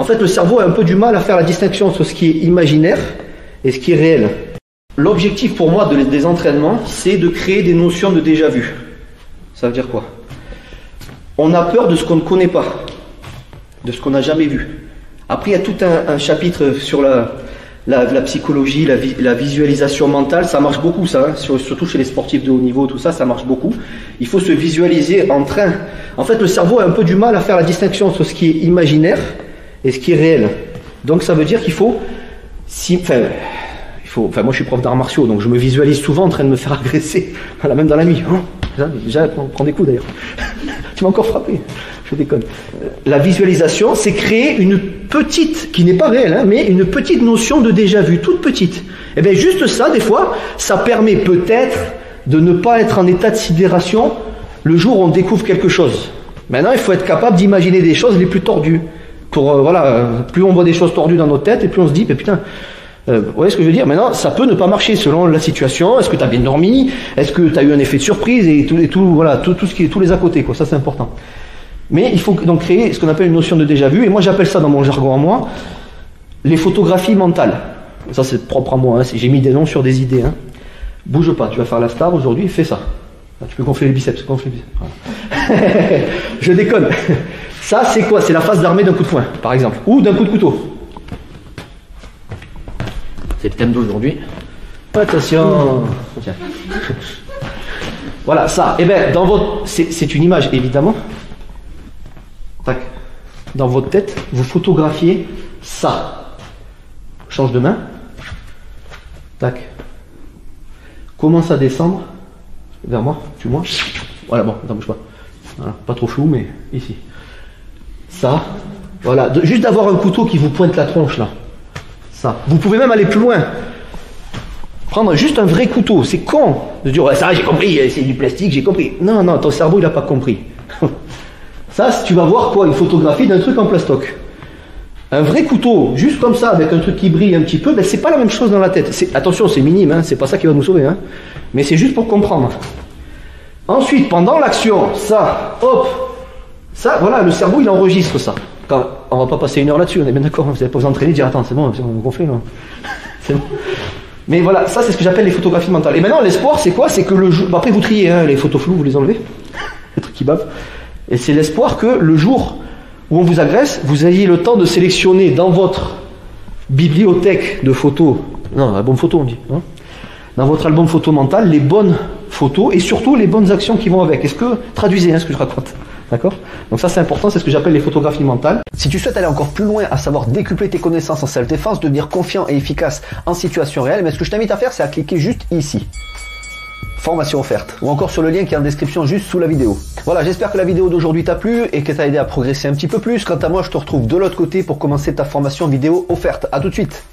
En fait, le cerveau a un peu du mal à faire la distinction entre ce qui est imaginaire et ce qui est réel. L'objectif pour moi des entraînements, c'est de créer des notions de déjà-vu. Ça veut dire quoi? On a peur de ce qu'on ne connaît pas, de ce qu'on n'a jamais vu. Après, il y a tout un chapitre sur la psychologie, la visualisation mentale. Ça marche beaucoup, ça, hein, surtout chez les sportifs de haut niveau, tout ça, ça marche beaucoup. Il faut se visualiser en train. En fait, le cerveau a un peu du mal à faire la distinction entre ce qui est imaginaire et ce qui est réel. Donc, ça veut dire qu'il faut... moi, je suis prof d'arts martiaux, donc je me visualise souvent en train de me faire agresser, voilà, même dans la nuit. Déjà, prends des coups d'ailleurs. Tu m'as encore frappé. Je déconne. La visualisation, c'est créer une petite, qui n'est pas réelle, hein, mais une petite notion de déjà-vu, toute petite. Et bien, juste ça, des fois, ça permet peut-être de ne pas être en état de sidération le jour où on découvre quelque chose. Maintenant, il faut être capable d'imaginer des choses les plus tordues. Plus on voit des choses tordues dans notre tête, et plus on se dit, mais putain, vous voyez ce que je veux dire? Maintenant, ça peut ne pas marcher selon la situation. Est-ce que tu as bien dormi? Est-ce que tu as eu un effet de surprise? Et tout ce qui est tous les à côté, quoi. Ça, c'est important. Mais il faut donc créer ce qu'on appelle une notion de déjà-vu. Et moi, j'appelle ça dans mon jargon à moi, les photographies mentales. Ça, c'est propre à moi. Hein. J'ai mis des noms sur des idées. Hein. Bouge pas. Tu vas faire la star aujourd'hui. Fais ça. Tu peux gonfler les biceps. Voilà. Je déconne. Ça, c'est quoi? C'est la face d'armée d'un coup de poing, par exemple. Ou d'un coup de couteau. C'est le thème d'aujourd'hui. Attention. Tiens. Voilà, ça. Eh bien, dans votre... C'est une image, évidemment. Tac. Dans votre tête, vous photographiez ça. Change de main. Tac. Commence à descendre vers moi. Suis-moi. Voilà, bon, attends, bouge pas. Voilà, pas trop flou, mais ici. Ça. Voilà. Juste d'avoir un couteau qui vous pointe la tronche, là. Ça. Vous pouvez même aller plus loin. Prendre juste un vrai couteau. C'est con de dire, ça, j'ai compris, c'est du plastique, j'ai compris. Non, non, ton cerveau, il n'a pas compris. Ça, tu vas voir quoi? Une photographie d'un truc en plastoc. Un vrai couteau, juste comme ça, avec un truc qui brille un petit peu, ben, c'est pas la même chose dans la tête. Attention, c'est minime, hein, c'est pas ça qui va nous sauver. Hein, mais c'est juste pour comprendre. Ensuite, pendant l'action, ça, hop, ça, voilà, le cerveau, il enregistre ça. Quand, on va pas passer une heure là-dessus, on est bien d'accord, vous n'allez pas vous entraîner, dire, attends, c'est bon, on va gonfler, là. C'est bon. Mais voilà, ça, c'est ce que j'appelle les photographies mentales. Et maintenant, l'espoir, c'est quoi? C'est que le jour... Après, vous triez, hein, les photos floues, vous les enlevez. Les trucs qui bavent. Et c'est l'espoir que le jour où on vous agresse, vous ayez le temps de sélectionner dans votre bibliothèque de photos, non, album photo on dit, hein, dans votre album photo mental, les bonnes photos et surtout les bonnes actions qui vont avec. Est-ce que, traduisez hein, ce que je raconte, d'accord? Donc ça c'est important, c'est ce que j'appelle les photographies mentales. Si tu souhaites aller encore plus loin, à savoir décupler tes connaissances en self-défense, devenir confiant et efficace en situation réelle, mais ce que je t'invite à faire, c'est à cliquer juste ici. Formation offerte, ou encore sur le lien qui est en description juste sous la vidéo. Voilà, j'espère que la vidéo d'aujourd'hui t'a plu et que t'a aidé à progresser un petit peu plus. Quant à moi, je te retrouve de l'autre côté pour commencer ta formation vidéo offerte. À tout de suite.